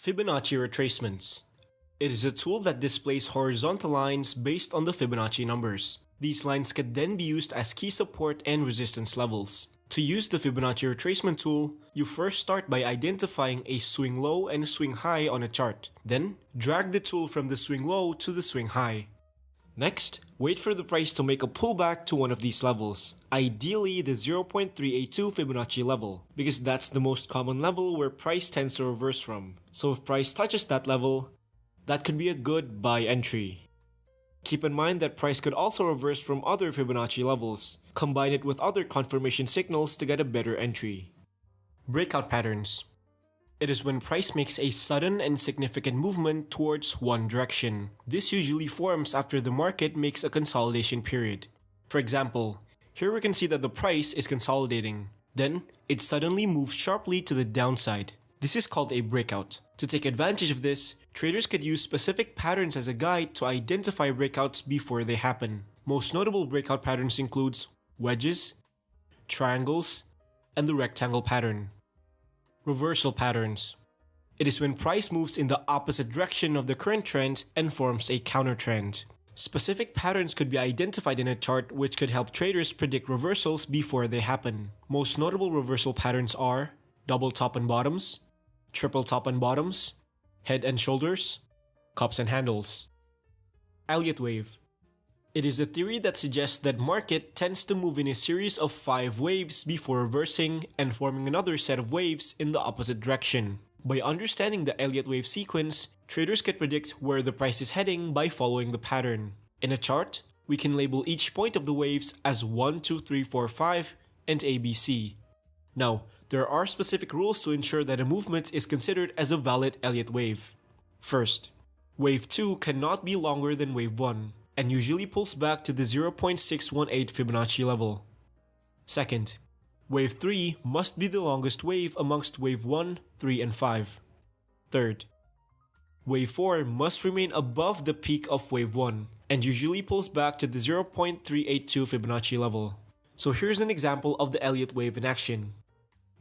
Fibonacci retracements. It is a tool that displays horizontal lines based on the Fibonacci numbers. These lines can then be used as key support and resistance levels. To use the Fibonacci retracement tool, you first start by identifying a swing low and swing high on a chart. Then, drag the tool from the swing low to the swing high. Next, wait for the price to make a pullback to one of these levels, ideally the 0.382 Fibonacci level, because that's the most common level where price tends to reverse from. So if price touches that level, that could be a good buy entry. Keep in mind that price could also reverse from other Fibonacci levels. Combine it with other confirmation signals to get a better entry. Breakout patterns. It is when price makes a sudden and significant movement towards one direction. This usually forms after the market makes a consolidation period. For example, here we can see that the price is consolidating. Then, it suddenly moves sharply to the downside. This is called a breakout. To take advantage of this, traders could use specific patterns as a guide to identify breakouts before they happen. Most notable breakout patterns include wedges, triangles, and the rectangle pattern. Reversal patterns. It is when price moves in the opposite direction of the current trend and forms a counter trend. Specific patterns could be identified in a chart which could help traders predict reversals before they happen. Most notable reversal patterns are double top and bottoms, triple top and bottoms, head and shoulders, cups and handles. Elliott wave. It is a theory that suggests that market tends to move in a series of 5 waves before reversing and forming another set of waves in the opposite direction. By understanding the Elliott wave sequence, traders can predict where the price is heading by following the pattern. In a chart, we can label each point of the waves as 1, 2, 3, 4, 5 and ABC. Now, there are specific rules to ensure that a movement is considered as a valid Elliott wave. First, wave 2 cannot be longer than wave 1. And usually pulls back to the 0.618 Fibonacci level. Second, wave 3 must be the longest wave amongst wave 1, 3, and 5. Third, wave 4 must remain above the peak of wave 1 and usually pulls back to the 0.382 Fibonacci level. So here's an example of the Elliott wave in action.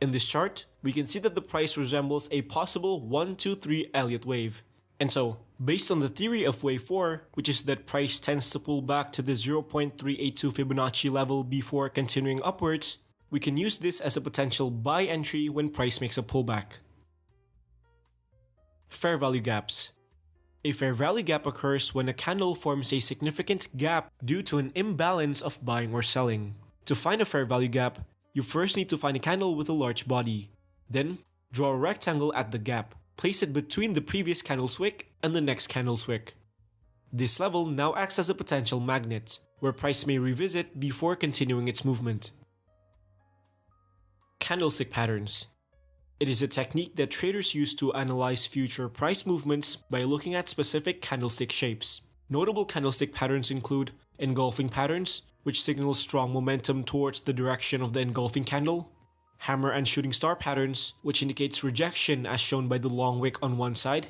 In this chart, we can see that the price resembles a possible 1, 2, 3 Elliott wave. And so, based on the theory of wave 4, which is that price tends to pull back to the 0.382 Fibonacci level before continuing upwards, we can use this as a potential buy entry when price makes a pullback. Fair value gaps. A fair value gap occurs when a candle forms a significant gap due to an imbalance of buying or selling. To find a fair value gap, you first need to find a candle with a large body. Then, draw a rectangle at the gap. Place it between the previous candle's wick and the next candle's wick. This level now acts as a potential magnet, where price may revisit before continuing its movement. Candlestick patterns. It is a technique that traders use to analyze future price movements by looking at specific candlestick shapes. Notable candlestick patterns include engulfing patterns, which signal strong momentum towards the direction of the engulfing candle, hammer and shooting star patterns, which indicates rejection as shown by the long wick on one side,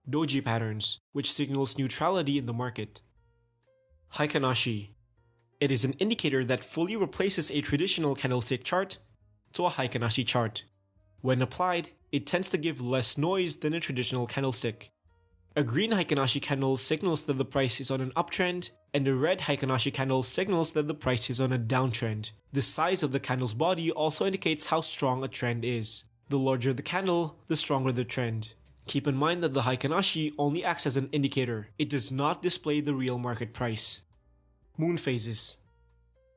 doji patterns, which signals neutrality in the market. Heikin-Ashi. It is an indicator that fully replaces a traditional candlestick chart to a Heikin-Ashi chart. When applied, it tends to give less noise than a traditional candlestick. A green Heikin-Ashi candle signals that the price is on an uptrend, and a red Heikin-Ashi candle signals that the price is on a downtrend. The size of the candle's body also indicates how strong a trend is. The larger the candle, the stronger the trend. Keep in mind that the Heikin-Ashi only acts as an indicator. It does not display the real market price. Moon phases.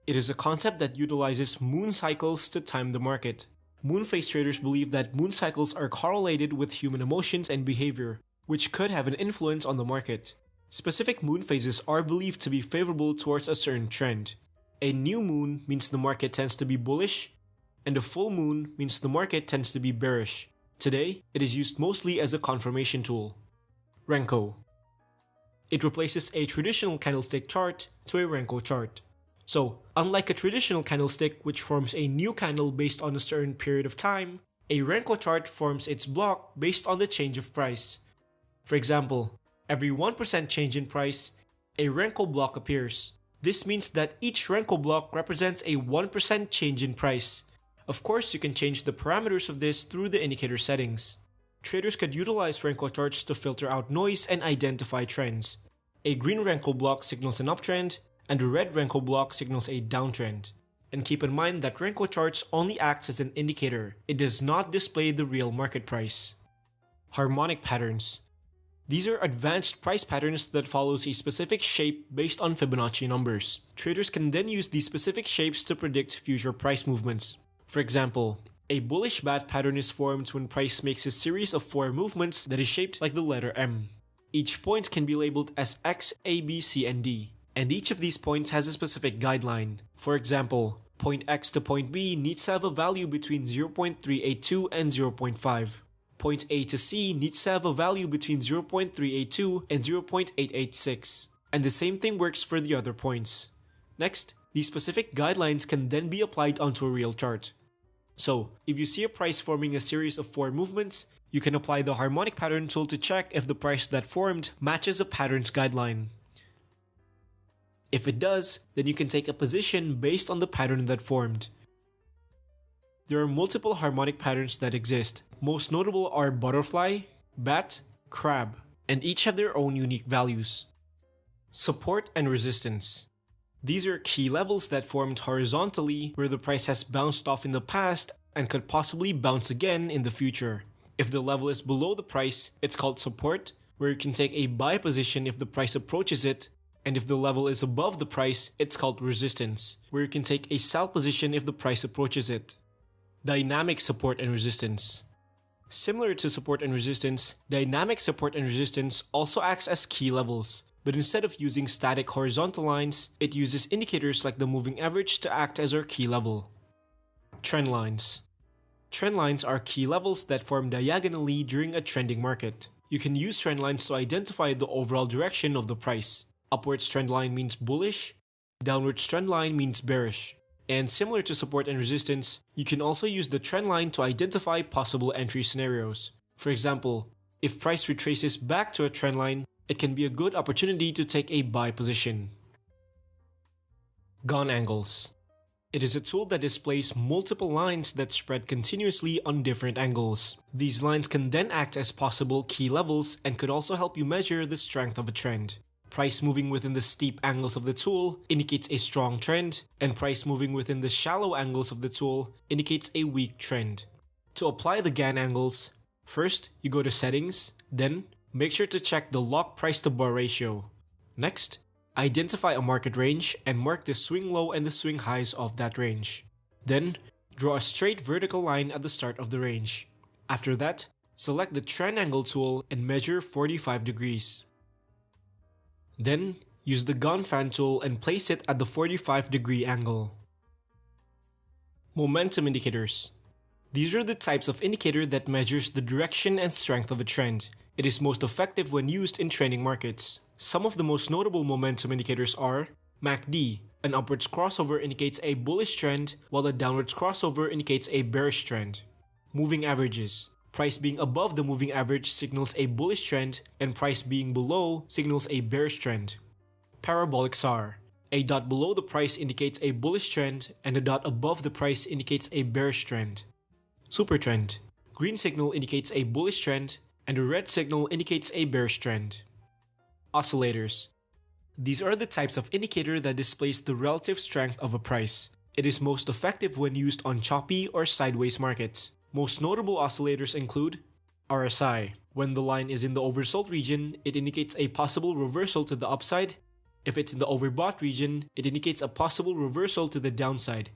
It is a concept that utilizes moon cycles to time the market. Moon phase traders believe that moon cycles are correlated with human emotions and behavior, which could have an influence on the market. Specific moon phases are believed to be favorable towards a certain trend. A new moon means the market tends to be bullish, and a full moon means the market tends to be bearish. Today, it is used mostly as a confirmation tool. Renko. It replaces a traditional candlestick chart to a Renko chart. So, unlike a traditional candlestick which forms a new candle based on a certain period of time, a Renko chart forms its block based on the change of price. For example, every 1% change in price, a Renko block appears. This means that each Renko block represents a 1% change in price. Of course, you can change the parameters of this through the indicator settings. Traders could utilize Renko charts to filter out noise and identify trends. A green Renko block signals an uptrend, and a red Renko block signals a downtrend. And keep in mind that Renko charts only acts as an indicator. It does not display the real market price. Harmonic patterns. These are advanced price patterns that follows a specific shape based on Fibonacci numbers. Traders can then use these specific shapes to predict future price movements. For example, a bullish bat pattern is formed when price makes a series of 4 movements that is shaped like the letter M. Each point can be labeled as X, A, B, C, and D, and each of these points has a specific guideline. For example, point X to point B needs to have a value between 0.382 and 0.5. Point A to C needs to have a value between 0.382 and 0.886. And the same thing works for the other points. Next, these specific guidelines can then be applied onto a real chart. So, if you see a price forming a series of 4 movements, you can apply the harmonic pattern tool to check if the price that formed matches a pattern's guideline. If it does, then you can take a position based on the pattern that formed. There are multiple harmonic patterns that exist. Most notable are butterfly, bat, crab, and each have their own unique values. Support and resistance. These are key levels that formed horizontally where the price has bounced off in the past and could possibly bounce again in the future. If the level is below the price, it's called support, where you can take a buy position if the price approaches it, and if the level is above the price, it's called resistance, where you can take a sell position if the price approaches it. Dynamic support and resistance. Similar to support and resistance, dynamic support and resistance also acts as key levels, but instead of using static horizontal lines, it uses indicators like the moving average to act as our key level. Trend lines. Trend lines are key levels that form diagonally during a trending market. You can use trend lines to identify the overall direction of the price. Upwards trend line means bullish, downwards trend line means bearish. And similar to support and resistance, you can also use the trend line to identify possible entry scenarios. For example, if price retraces back to a trend line, it can be a good opportunity to take a buy position. Gone angles. It is a tool that displays multiple lines that spread continuously on different angles. These lines can then act as possible key levels and could also help you measure the strength of a trend. Price moving within the steep angles of the tool indicates a strong trend, and price moving within the shallow angles of the tool indicates a weak trend. To apply the Gann angles, first you go to settings, then make sure to check the lock price to bar ratio. Next, identify a market range and mark the swing low and the swing highs of that range. Then, draw a straight vertical line at the start of the range. After that, select the trend angle tool and measure 45 degrees. Then, use the gun fan tool and place it at the 45-degree angle. Momentum indicators. These are the types of indicator that measures the direction and strength of a trend. It is most effective when used in trending markets. Some of the most notable momentum indicators are MACD. An upwards crossover indicates a bullish trend, while a downwards crossover indicates a bearish trend. Moving averages. Price being above the moving average signals a bullish trend, and price being below signals a bearish trend. Parabolic SAR. A dot below the price indicates a bullish trend, and a dot above the price indicates a bearish trend. Super trend. Green signal indicates a bullish trend, and a red signal indicates a bearish trend. Oscillators. These are the types of indicator that displays the relative strength of a price. It is most effective when used on choppy or sideways markets. Most notable oscillators include RSI. When the line is in the oversold region, it indicates a possible reversal to the upside. If it's in the overbought region, it indicates a possible reversal to the downside.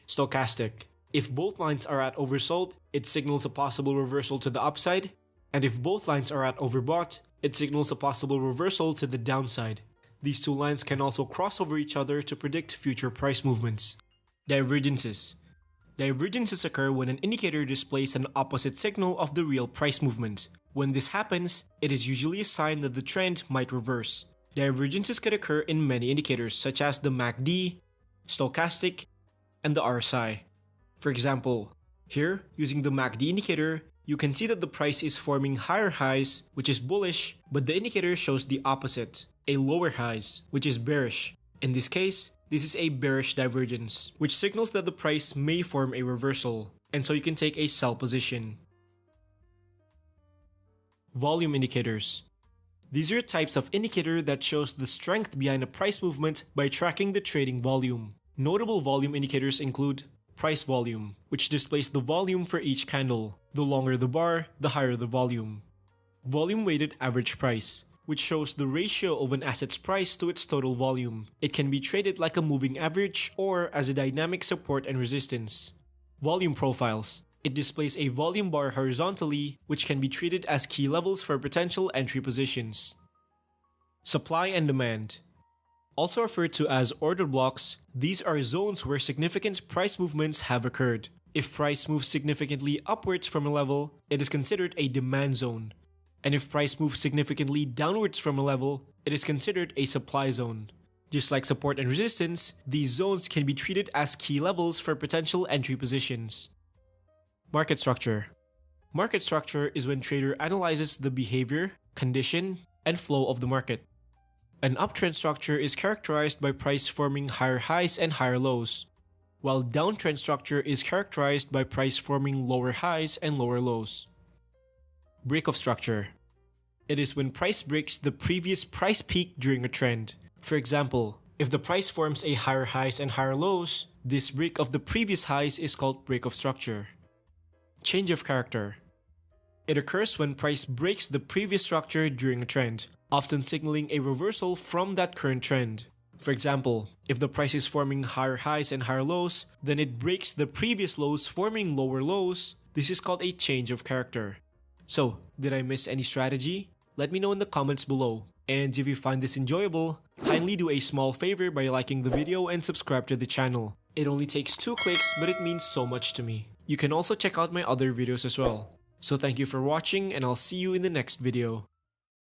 Stochastic. If both lines are at oversold, it signals a possible reversal to the upside. And if both lines are at overbought, it signals a possible reversal to the downside. These two lines can also cross over each other to predict future price movements. Divergences. Divergences occur when an indicator displays an opposite signal of the real price movement. When this happens, it is usually a sign that the trend might reverse. Divergences could occur in many indicators such as the MACD, stochastic, and the RSI. For example, here, using the MACD indicator, you can see that the price is forming higher highs, which is bullish, but the indicator shows the opposite, a lower highs, which is bearish. In this case, this is a bearish divergence, which signals that the price may form a reversal, and so you can take a sell position. Volume indicators. These are types of indicator that shows the strength behind a price movement by tracking the trading volume. Notable volume indicators include price volume, which displays the volume for each candle. The longer the bar, the higher the volume. Volume weighted average price, which shows the ratio of an asset's price to its total volume. It can be traded like a moving average or as a dynamic support and resistance. Volume profiles. It displays a volume bar horizontally, which can be treated as key levels for potential entry positions. Supply and demand. Also referred to as order blocks, these are zones where significant price movements have occurred. If price moves significantly upwards from a level, it is considered a demand zone. And if price moves significantly downwards from a level, it is considered a supply zone. Just like support and resistance, these zones can be treated as key levels for potential entry positions. Market structure. Market structure is when trader analyzes the behavior, condition, and flow of the market. An uptrend structure is characterized by price forming higher highs and higher lows, while downtrend structure is characterized by price forming lower highs and lower lows. Break-off structure. It is when price breaks the previous price peak during a trend. For example, if the price forms a higher highs and higher lows, this break of the previous highs is called break-off structure. Change of character. It occurs when price breaks the previous structure during a trend, often signaling a reversal from that current trend. For example, if the price is forming higher highs and higher lows, then it breaks the previous lows forming lower lows. This is called a change of character. So, did I miss any strategy? Let me know in the comments below. And if you find this enjoyable, kindly do a small favor by liking the video and subscribe to the channel. It only takes 2 clicks, but it means so much to me. You can also check out my other videos as well. So thank you for watching, and I'll see you in the next video.